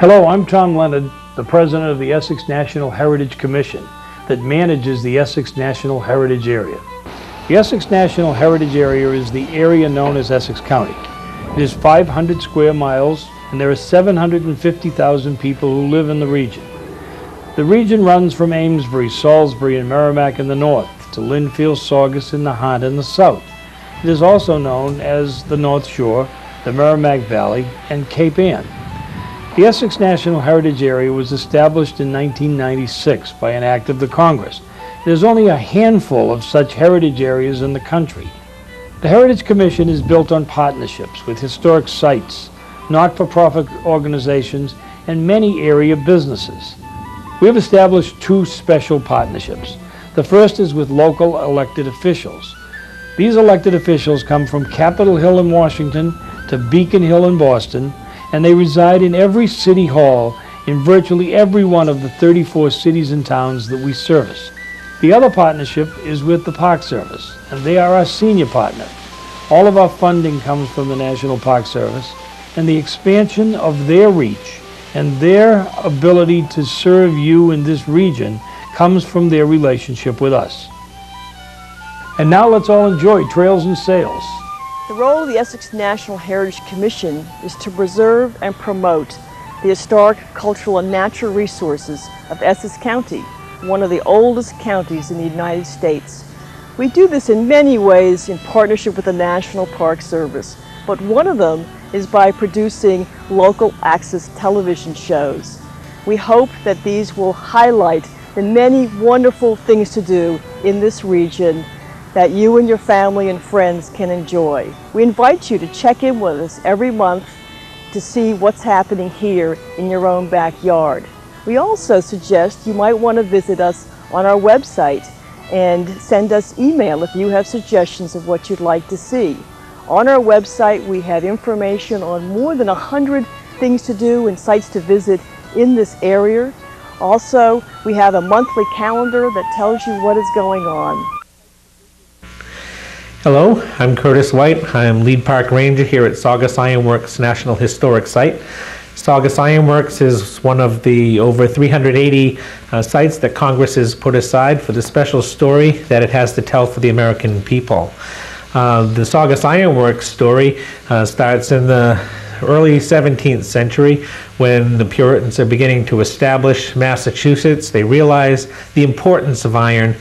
Hello, I'm Tom Leonard, the president of the Essex National Heritage Commission that manages the Essex National Heritage Area. The Essex National Heritage Area is the area known as Essex County. It is 500 square miles and there are 750,000 people who live in the region. The region runs from Amesbury, Salisbury, and Merrimack in the north to Lynnfield, Saugus, and Nahant in the south. It is also known as the North Shore, the Merrimack Valley, and Cape Ann. The Essex National Heritage Area was established in 1996 by an act of the Congress. There's only a handful of such heritage areas in the country. The Heritage Commission is built on partnerships with historic sites, not-for-profit organizations, and many area businesses. We have established two special partnerships. The first is with local elected officials. These elected officials come from Capitol Hill in Washington to Beacon Hill in Boston, and they reside in every city hall in virtually every one of the 34 cities and towns that we service. The other partnership is with the Park Service, and they are our senior partner. All of our funding comes from the National Park Service, and the expansion of their reach and their ability to serve you in this region comes from their relationship with us. And now let's all enjoy Trails and Sails. The role of the Essex National Heritage Commission is to preserve and promote the historic, cultural, and natural resources of Essex County, one of the oldest counties in the United States. We do this in many ways in partnership with the National Park Service, but one of them is by producing local access television shows. We hope that these will highlight the many wonderful things to do in this region that you and your family and friends can enjoy. We invite you to check in with us every month to see what's happening here in your own backyard. We also suggest you might want to visit us on our website and send us email if you have suggestions of what you'd like to see. On our website we have information on more than 100 things to do and sites to visit in this area. Also, we have a monthly calendar that tells you what is going on. Hello, I'm Curtis White. I'm lead park ranger here at Saugus Ironworks National Historic Site. Saugus Ironworks is one of the over 380 sites that Congress has put aside for the special story that it has to tell for the American people. The Saugus Ironworks story starts in the early 17th century when the Puritans are beginning to establish Massachusetts. They realize the importance of iron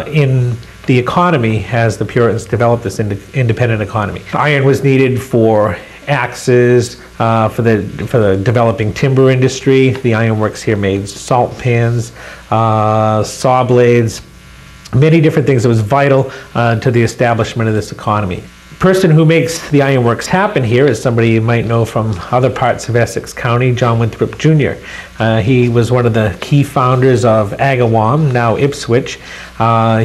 in the economy as the Puritans developed this independent economy. Iron was needed for axes, for the developing timber industry. The ironworks here made salt pans, saw blades, many different things that was vital to the establishment of this economy. The person who makes the ironworks happen here is somebody you might know from other parts of Essex County, John Winthrop Jr. He was one of the key founders of Agawam, now Ipswich.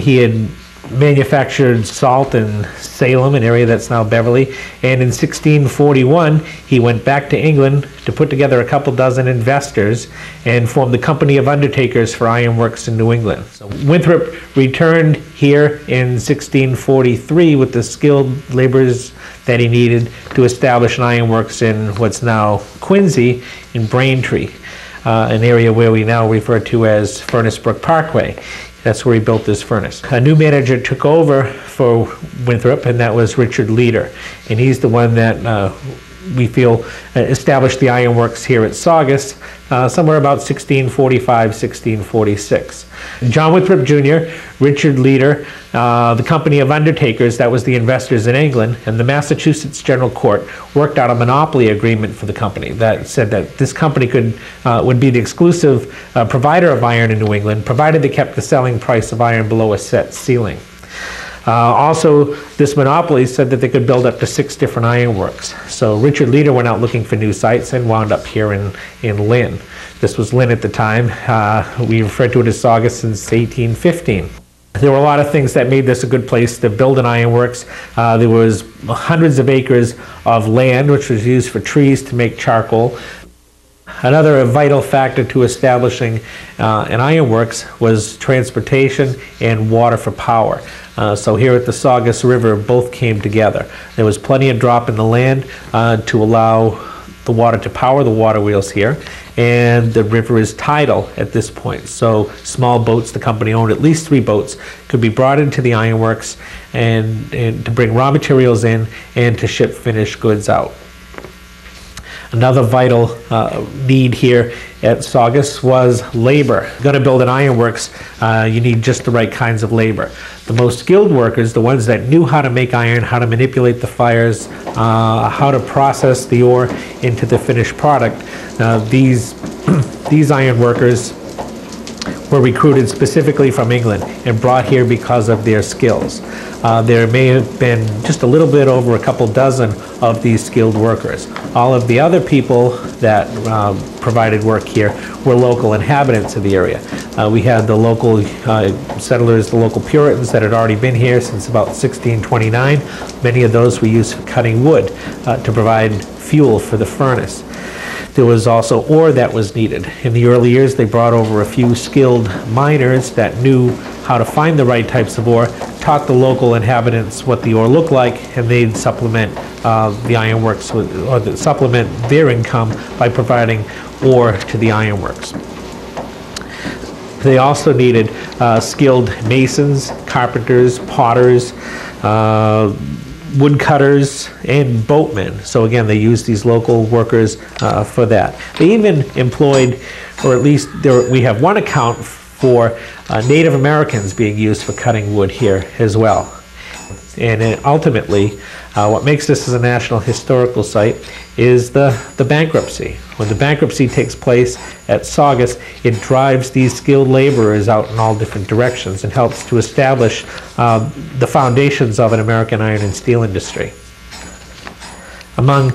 He had manufactured salt in Salem, an area that's now Beverly, and in 1641 he went back to England to put together a couple dozen investors and formed the Company of Undertakers for Ironworks in New England. So Winthrop returned here in 1643 with the skilled laborers that he needed to establish an ironworks in what's now Quincy in Braintree, an area where we now refer to as Furnace Brook Parkway. That's where he built this furnace. A new manager took over for Winthrop, and that was Richard Leader. And he's the one that we feel established the ironworks here at Saugus somewhere about 1645, 1646. John Winthrop Jr., Richard Leader, the Company of Undertakers, that was the investors in England, and the Massachusetts General Court worked out a monopoly agreement for the company that said that this company would be the exclusive provider of iron in New England, provided they kept the selling price of iron below a set ceiling. Also, this monopoly said that they could build up to 6 different ironworks. So Richard Leader went out looking for new sites and wound up here in Lynn. This was Lynn at the time. We referred to it as Saugus since 1815. There were a lot of things that made this a good place to build an ironworks. There was hundreds of acres of land which was used for trees to make charcoal. Another vital factor to establishing an ironworks was transportation and water for power. So here at the Saugus River, both came together. There was plenty of drop in the land to allow the water to power the water wheels here, and the river is tidal at this point. So small boats, the company owned at least 3 boats, could be brought into the ironworks and to bring raw materials in and to ship finished goods out. Another vital need here at Saugus was labor. If you're going to build an ironworks, you need just the right kinds of labor. The most skilled workers, the ones that knew how to make iron, how to manipulate the fires, how to process the ore into the finished product, these iron workers were recruited specifically from England and brought here because of their skills. There may have been just a little bit over a couple dozen of these skilled workers. All of the other people that provided work here were local inhabitants of the area. We had the local settlers, the local Puritans that had already been here since about 1629. Many of those were used for cutting wood to provide fuel for the furnace. There was also ore that was needed. In the early years, they brought over a few skilled miners that knew how to find the right types of ore, taught the local inhabitants what the ore looked like, and they'd supplement the ironworks, or supplement their income by providing ore to the ironworks. They also needed skilled masons, carpenters, potters, woodcutters, and boatmen. So again, they used these local workers for that. They even employed, or at least we have one account for Native Americans being used for cutting wood here as well. And ultimately, what makes this as a National Historical Site is the bankruptcy. When the bankruptcy takes place at Saugus, it drives these skilled laborers out in all different directions and helps to establish the foundations of an American iron and steel industry. Among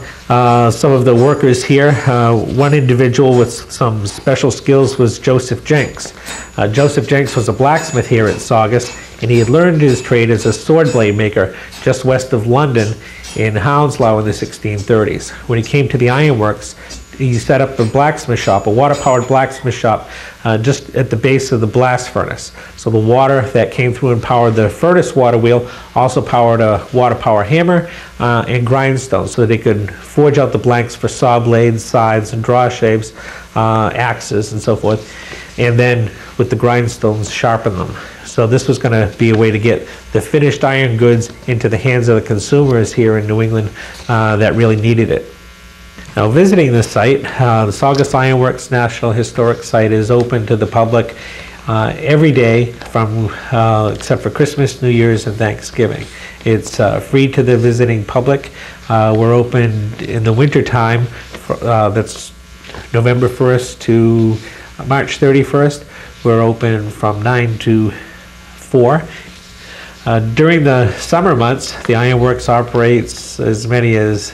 some of the workers here, one individual with some special skills was Joseph Jenks. Joseph Jenks was a blacksmith here at Saugus, and he had learned his trade as a sword blade maker just west of London in Hounslow in the 1630s. When he came to the ironworks, he set up a blacksmith shop, a water-powered blacksmith shop, just at the base of the blast furnace. So the water that came through and powered the furnace water wheel also powered a water power hammer and grindstone, so that they could forge out the blanks for saw blades, scythes, and draw shapes, axes, and so forth. And then with the grindstones, sharpen them. So this was going to be a way to get the finished iron goods into the hands of the consumers here in New England that really needed it. Now, visiting this site, the Saugus Ironworks National Historic Site is open to the public every day from except for Christmas, New Year's, and Thanksgiving. It's free to the visiting public. We're open in the winter time, that's November 1st to March 31st. We're open from 9 to 4. During the summer months, the ironworks operates as many as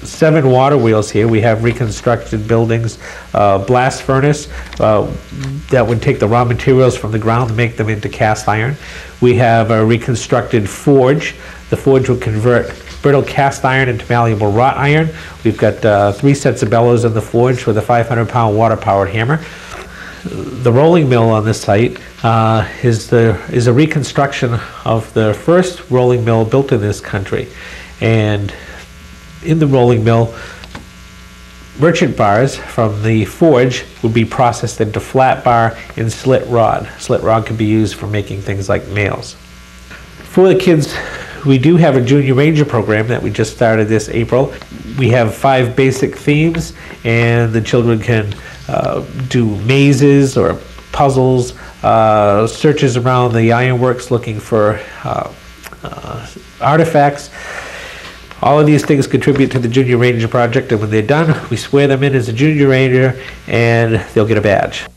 7 water wheels here. We have reconstructed buildings, blast furnace that would take the raw materials from the ground and make them into cast iron. We have a reconstructed forge. The forge will convert brittle cast iron into malleable wrought iron. We've got 3 sets of bellows in the forge with a 500-pound water-powered hammer. The rolling mill on this site is a reconstruction of the first rolling mill built in this country. And in the rolling mill, merchant bars from the forge would be processed into flat bar and slit rod. Slit rod could be used for making things like nails. For the kids, we do have a Junior Ranger program that we just started this April. We have 5 basic themes, and the children can do mazes or puzzles, searches around the ironworks looking for artifacts. All of these things contribute to the Junior Ranger project, and when they're done, we swear them in as a Junior Ranger and they'll get a badge.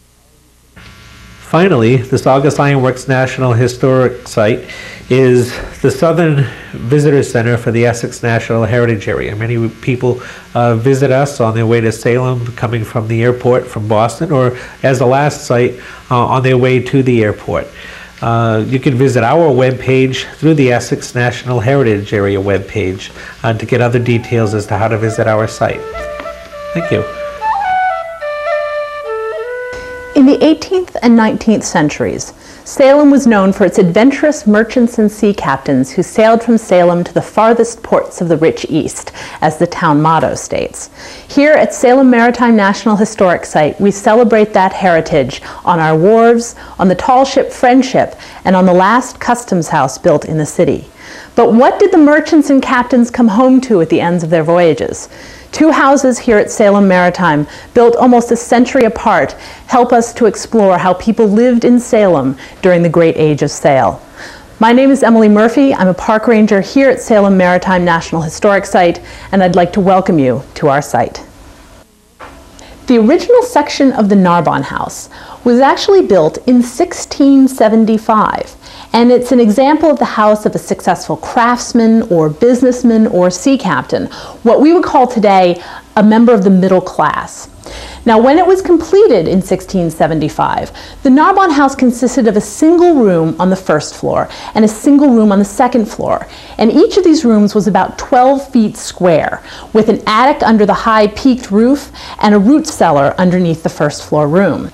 Finally, the Saugus Ironworks National Historic Site is the Southern Visitor Center for the Essex National Heritage Area. Many people visit us on their way to Salem, coming from the airport from Boston, or as the last site, on their way to the airport. You can visit our webpage through the Essex National Heritage Area webpage to get other details as to how to visit our site. Thank you. In the 18th and 19th centuries, Salem was known for its adventurous merchants and sea captains who sailed from Salem to the farthest ports of the rich East, as the town motto states. Here at Salem Maritime National Historic Site, we celebrate that heritage on our wharves, on the tall ship Friendship, and on the last customs house built in the city. But what did the merchants and captains come home to at the ends of their voyages? Two houses here at Salem Maritime, built almost a century apart, help us to explore how people lived in Salem during the great age of sail. My name is Emily Murphy. I'm a park ranger here at Salem Maritime National Historic Site, and I'd like to welcome you to our site. The original section of the Narbonne House was actually built in 1675. And it's an example of the house of a successful craftsman or businessman or sea captain, what we would call today a member of the middle class. Now, when it was completed in 1675, the Narbonne House consisted of a single room on the first floor and a single room on the second floor. And each of these rooms was about 12 feet square, with an attic under the high peaked roof and a root cellar underneath the first floor room.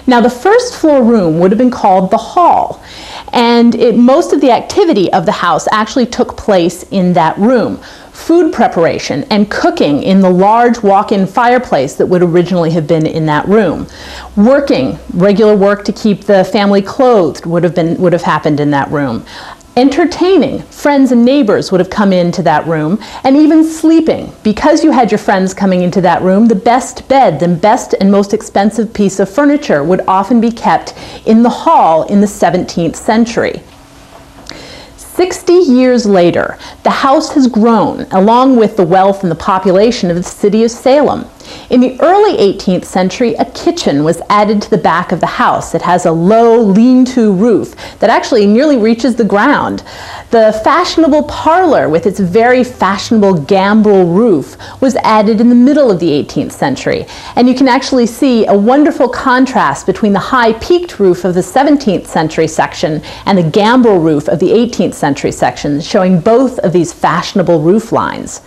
Now, the first floor room would have been called the hall, and most of the activity of the house actually took place in that room. Food preparation and cooking in the large walk-in fireplace that would originally have been in that room. Working, regular work to keep the family clothed would have happened in that room. Entertaining, friends and neighbors would have come into that room, and even sleeping. Because you had your friends coming into that room, the best bed, the best and most expensive piece of furniture would often be kept in the hall in the 17th century. 60 years later, the house has grown, along with the wealth and the population of the city of Salem. In the early 18th century, a kitchen was added to the back of the house. It has a low, lean-to roof that actually nearly reaches the ground. The fashionable parlor, with its very fashionable gambrel roof, was added in the middle of the 18th century. And you can actually see a wonderful contrast between the high peaked roof of the 17th century section and the gambrel roof of the 18th century section, showing both of these fashionable roof lines.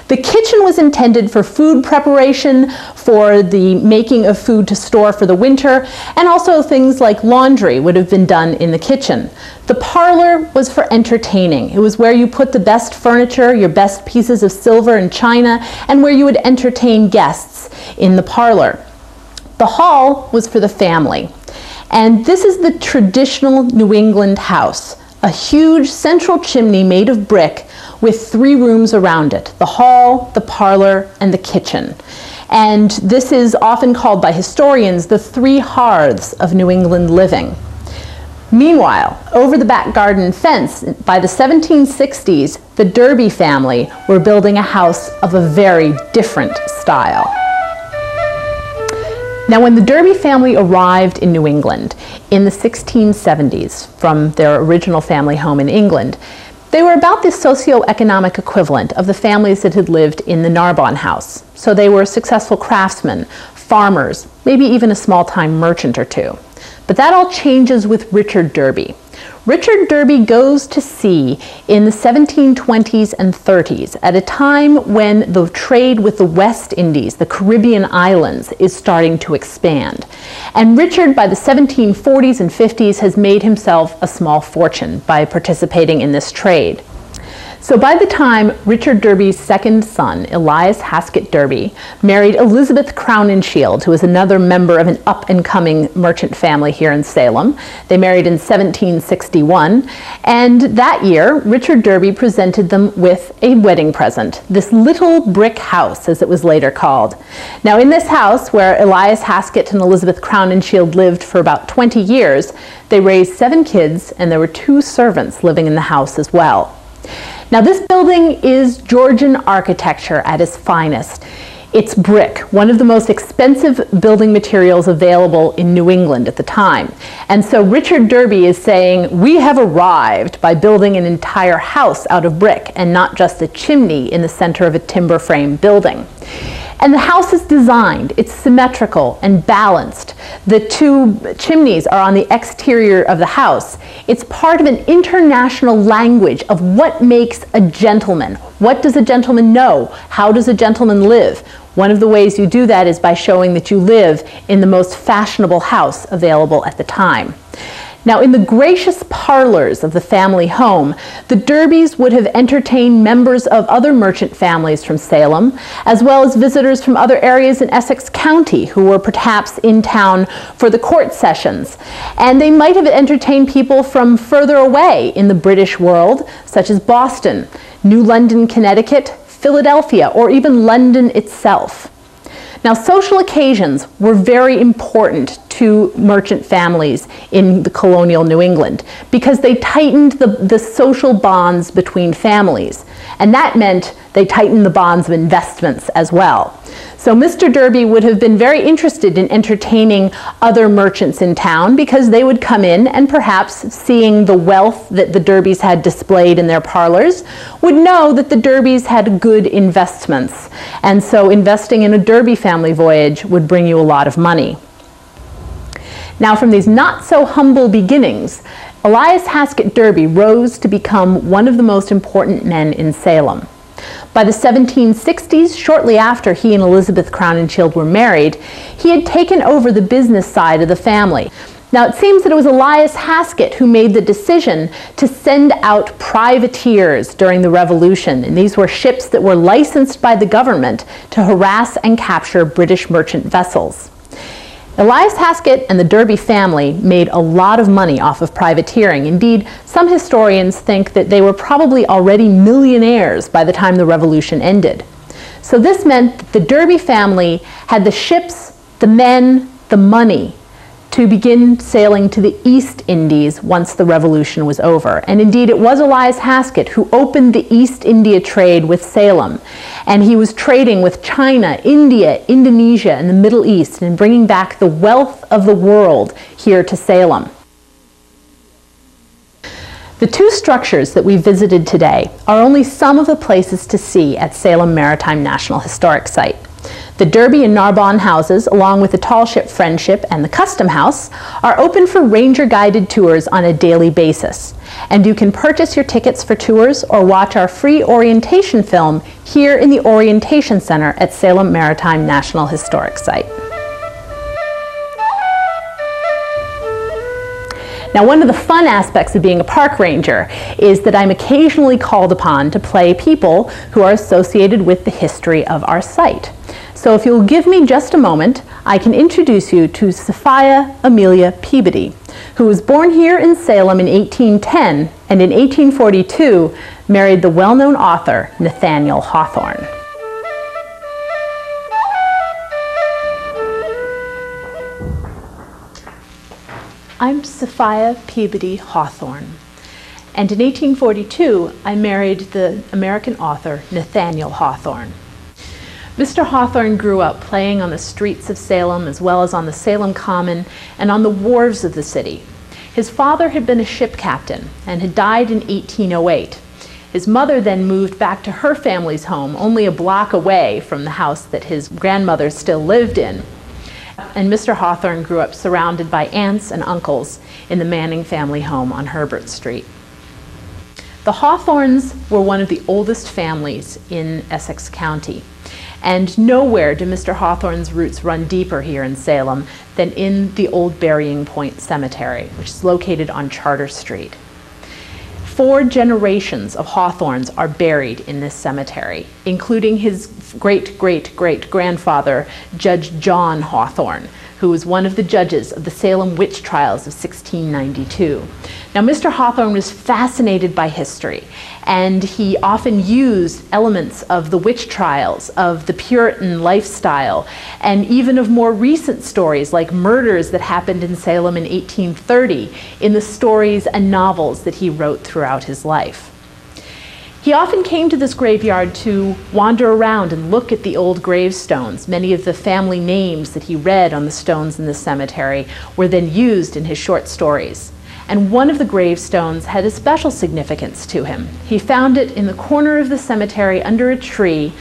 The kitchen was intended for food preparation, for the making of food to store for the winter, and also things like laundry would have been done in the kitchen. The parlor was for entertaining. It was where you put the best furniture, your best pieces of silver and china, and where you would entertain guests in the parlor. The hall was for the family. And this is the traditional New England house, a huge central chimney made of brick with 3 rooms around it: the hall, the parlor, and the kitchen. And this is often called by historians the 3 hearths of New England living. Meanwhile, over the back garden fence, by the 1760s, the Derby family were building a house of a very different style. Now, when the Derby family arrived in New England in the 1670s from their original family home in England, they were about the socioeconomic equivalent of the families that had lived in the Narbonne House. So they were successful craftsmen, farmers, maybe even a small-time merchant or two. But that all changes with Richard Derby. Richard Derby goes to sea in the 1720s and 30s, at a time when the trade with the West Indies, the Caribbean islands, is starting to expand. And Richard, by the 1740s and 50s, has made himself a small fortune by participating in this trade. So by the time Richard Derby's second son, Elias Haskett Derby, married Elizabeth Crowninshield, who was another member of an up-and-coming merchant family here in Salem, they married in 1761, and that year Richard Derby presented them with a wedding present, this little brick house, as it was later called. Now, in this house, where Elias Haskett and Elizabeth Crowninshield lived for about 20 years, they raised 7 kids, and there were 2 servants living in the house as well. Now, this building is Georgian architecture at its finest. It's brick, one of the most expensive building materials available in New England at the time. And so Richard Derby is saying, we have arrived by building an entire house out of brick and not just a chimney in the center of a timber frame building. And the house is designed, it's symmetrical and balanced. The two chimneys are on the exterior of the house. It's part of an international language of what makes a gentleman. What does a gentleman know? How does a gentleman live? One of the ways you do that is by showing that you live in the most fashionable house available at the time. Now, in the gracious parlors of the family home, the Derbys would have entertained members of other merchant families from Salem, as well as visitors from other areas in Essex County who were perhaps in town for the court sessions. And they might have entertained people from further away in the British world, such as Boston, New London, Connecticut, Philadelphia, or even London itself. Now, social occasions were very important to merchant families in the colonial New England because they tightened the social bonds between families. And that meant they tightened the bonds of investments as well. So Mr. Derby would have been very interested in entertaining other merchants in town because they would come in and perhaps, seeing the wealth that the Derbys had displayed in their parlors, would know that the Derbys had good investments. And so investing in a Derby family voyage would bring you a lot of money. Now, from these not so humble beginnings, Elias Haskett Derby rose to become one of the most important men in Salem. By the 1760s, shortly after he and Elizabeth Crowninshield were married, he had taken over the business side of the family. Now, it seems that it was Elias Haskett who made the decision to send out privateers during the Revolution, and these were ships that were licensed by the government to harass and capture British merchant vessels. Elias Haskett and the Derby family made a lot of money off of privateering. Indeed, some historians think that they were probably already millionaires by the time the Revolution ended. So this meant that the Derby family had the ships, the men, the money to begin sailing to the East Indies once the Revolution was over. And indeed, it was Elias Haskett who opened the East India trade with Salem. And he was trading with China, India, Indonesia, and the Middle East, and bringing back the wealth of the world here to Salem. The two structures that we visited today are only some of the places to see at Salem Maritime National Historic Site. The Derby and Narbonne houses, along with the Tall Ship Friendship and the Custom House, are open for ranger-guided tours on a daily basis. And you can purchase your tickets for tours or watch our free orientation film here in the Orientation Center at Salem Maritime National Historic Site. Now, one of the fun aspects of being a park ranger is that I'm occasionally called upon to play people who are associated with the history of our site. So if you'll give me just a moment, I can introduce you to Sophia Amelia Peabody, who was born here in Salem in 1810 and in 1842 married the well-known author Nathaniel Hawthorne. I'm Sophia Peabody Hawthorne, and in 1842 I married the American author Nathaniel Hawthorne. Mr. Hawthorne grew up playing on the streets of Salem as well as on the Salem Common and on the wharves of the city. His father had been a ship captain and had died in 1808. His mother then moved back to her family's home only a block away from the house that his grandmother still lived in. And Mr. Hawthorne grew up surrounded by aunts and uncles in the Manning family home on Herbert Street. The Hawthornes were one of the oldest families in Essex County. And nowhere do Mr. Hawthorne's roots run deeper here in Salem than in the old Burying Point Cemetery, which is located on Charter Street. 4 generations of Hawthornes are buried in this cemetery, including his great-great-great-grandfather, Judge John Hawthorne, who was one of the judges of the Salem witch trials of 1692. Now, Mr. Hawthorne was fascinated by history, and he often used elements of the witch trials, of the Puritan lifestyle, and even of more recent stories like murders that happened in Salem in 1830 in the stories and novels that he wrote throughout his life. He often came to this graveyard to wander around and look at the old gravestones. Many of the family names that he read on the stones in the cemetery were then used in his short stories. And one of the gravestones had a special significance to him. He found it in the corner of the cemetery under a tree,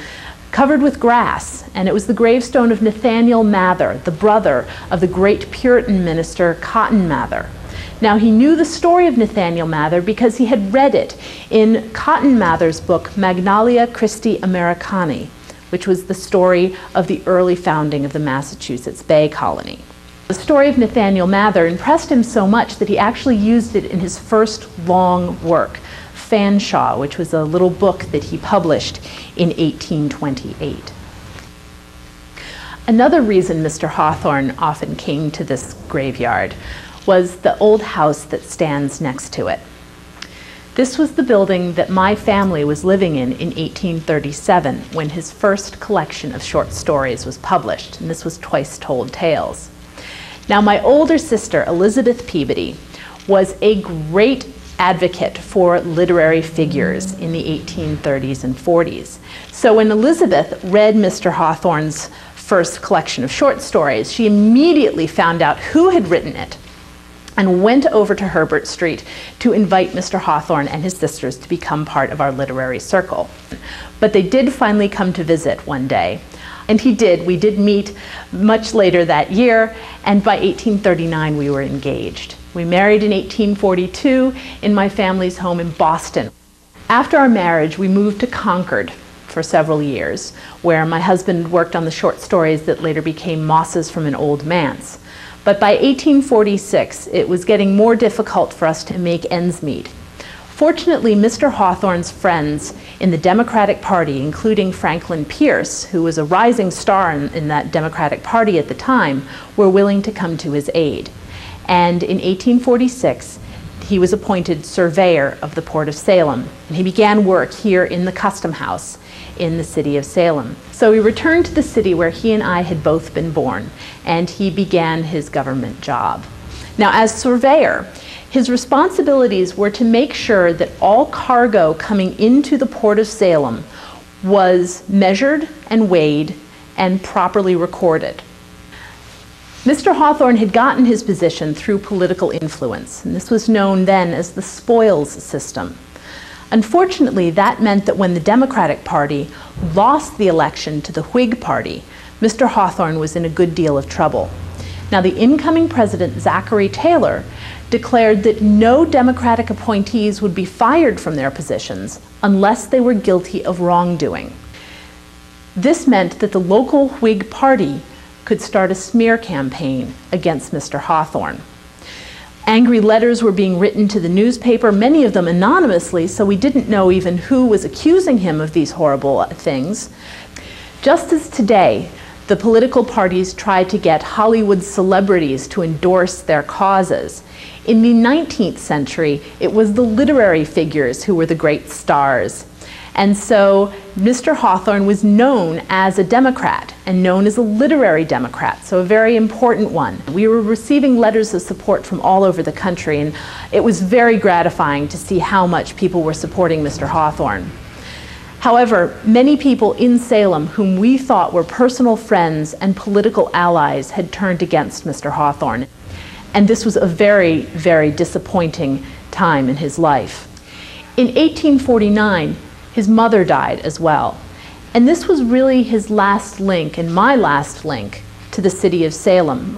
covered with grass, and it was the gravestone of Nathaniel Mather, the brother of the great Puritan minister Cotton Mather. Now, he knew the story of Nathaniel Mather because he had read it in Cotton Mather's book, Magnalia Christi Americani, which was the story of the early founding of the Massachusetts Bay Colony. The story of Nathaniel Mather impressed him so much that he actually used it in his first long work, Fanshawe, which was a little book that he published in 1828. Another reason Mr. Hawthorne often came to this graveyard was the old house that stands next to it. This was the building that my family was living in 1837 when his first collection of short stories was published, and this was Twice Told Tales. Now, my older sister, Elizabeth Peabody, was a great advocate for literary figures in the 1830s and 40s. So when Elizabeth read Mr. Hawthorne's first collection of short stories, she immediately found out who had written it and went over to Herbert Street to invite Mr. Hawthorne and his sisters to become part of our literary circle. But they did finally come to visit one day. And he did. We did meet much later that year, and by 1839 we were engaged. We married in 1842 in my family's home in Boston. After our marriage, we moved to Concord for several years, where my husband worked on the short stories that later became Mosses from an Old Manse. But by 1846, it was getting more difficult for us to make ends meet. Fortunately, Mr. Hawthorne's friends in the Democratic Party, including Franklin Pierce, who was a rising star in that Democratic Party at the time, were willing to come to his aid. And in 1846, he was appointed surveyor of the Port of Salem, and he began work here in the Custom House in the city of Salem. So he returned to the city where he and I had both been born, and he began his government job. Now, as surveyor, his responsibilities were to make sure that all cargo coming into the Port of Salem was measured and weighed and properly recorded. Mr. Hawthorne had gotten his position through political influence, and this was known then as the spoils system. Unfortunately, that meant that when the Democratic Party lost the election to the Whig Party, Mr. Hawthorne was in a good deal of trouble. Now, the incoming president, Zachary Taylor, declared that no Democratic appointees would be fired from their positions unless they were guilty of wrongdoing. This meant that the local Whig Party could start a smear campaign against Mr. Hawthorne. Angry letters were being written to the newspaper, many of them anonymously, so we didn't know even who was accusing him of these horrible things. Just as today, the political parties tried to get Hollywood celebrities to endorse their causes. In the 19th century, it was the literary figures who were the great stars. And so Mr. Hawthorne was known as a Democrat and known as a literary Democrat, so a very important one. We were receiving letters of support from all over the country, and it was very gratifying to see how much people were supporting Mr. Hawthorne. However, many people in Salem whom we thought were personal friends and political allies had turned against Mr. Hawthorne. And this was a very, very disappointing time in his life. In 1849, his mother died as well. And this was really his last link, and my last link, to the city of Salem.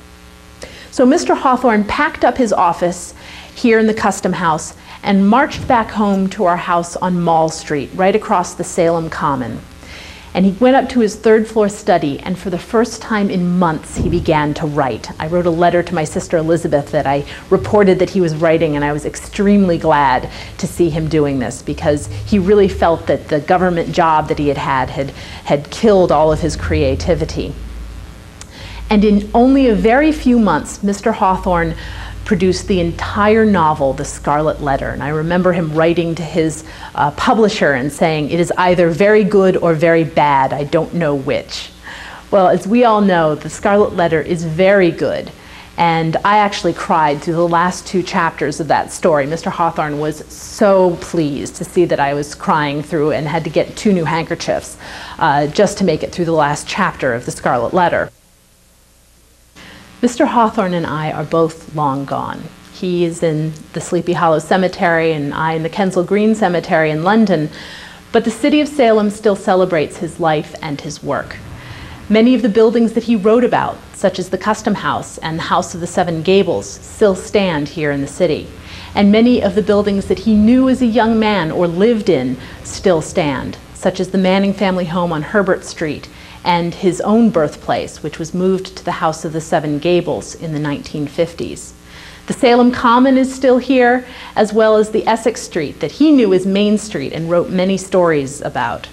So Mr. Hawthorne packed up his office here in the Custom House and marched back home to our house on Mall Street, right across the Salem Common. And he went up to his third-floor study, and for the first time in months, he began to write. I wrote a letter to my sister Elizabeth that I reported that he was writing, and I was extremely glad to see him doing this because he really felt that the government job that he had killed all of his creativity. And in only a very few months, Mr. Hawthorne produced the entire novel, The Scarlet Letter. And I remember him writing to his publisher and saying, "It is either very good or very bad, I don't know which." Well, as we all know, The Scarlet Letter is very good. And I actually cried through the last 2 chapters of that story. Mr. Hawthorne was so pleased to see that I was crying through and had to get 2 new handkerchiefs just to make it through the last chapter of The Scarlet Letter. Mr. Hawthorne and I are both long gone. He is in the Sleepy Hollow Cemetery and I in the Kensal Green Cemetery in London. But the city of Salem still celebrates his life and his work. Many of the buildings that he wrote about, such as the Custom House and the House of the Seven Gables, still stand here in the city. And many of the buildings that he knew as a young man or lived in still stand, such as the Manning family home on Herbert Street and his own birthplace, which was moved to the House of the Seven Gables in the 1950s. The Salem Common is still here, as well as the Essex Street that he knew as Main Street and wrote many stories about.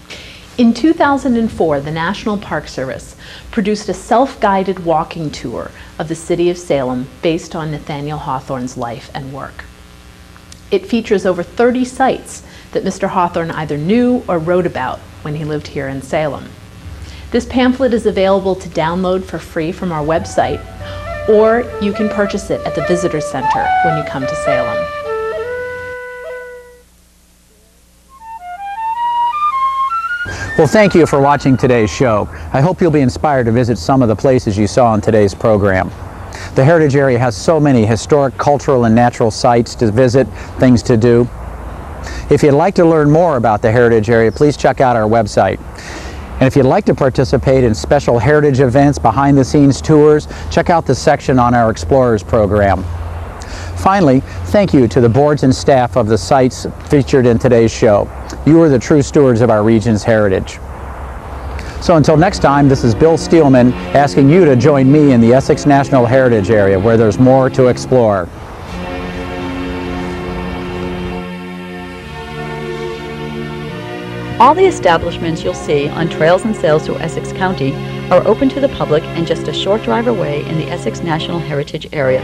In 2004, the National Park Service produced a self-guided walking tour of the city of Salem based on Nathaniel Hawthorne's life and work. It features over 30 sites that Mr. Hawthorne either knew or wrote about when he lived here in Salem. This pamphlet is available to download for free from our website, or you can purchase it at the Visitor Center when you come to Salem. Well, thank you for watching today's show. I hope you'll be inspired to visit some of the places you saw in today's program. The Heritage area has so many historic, cultural, and natural sites to visit, things to do. If you'd like to learn more about the Heritage area, please check out our website. And if you'd like to participate in special Heritage events, behind-the-scenes tours, check out the section on our Explorers program. Finally, thank you to the boards and staff of the sites featured in today's show. You are the true stewards of our region's heritage. So until next time, this is Bill Steelman asking you to join me in the Essex National Heritage area, where there's more to explore. All the establishments you'll see on trails and sails through Essex County are open to the public and just a short drive away in the Essex National Heritage area.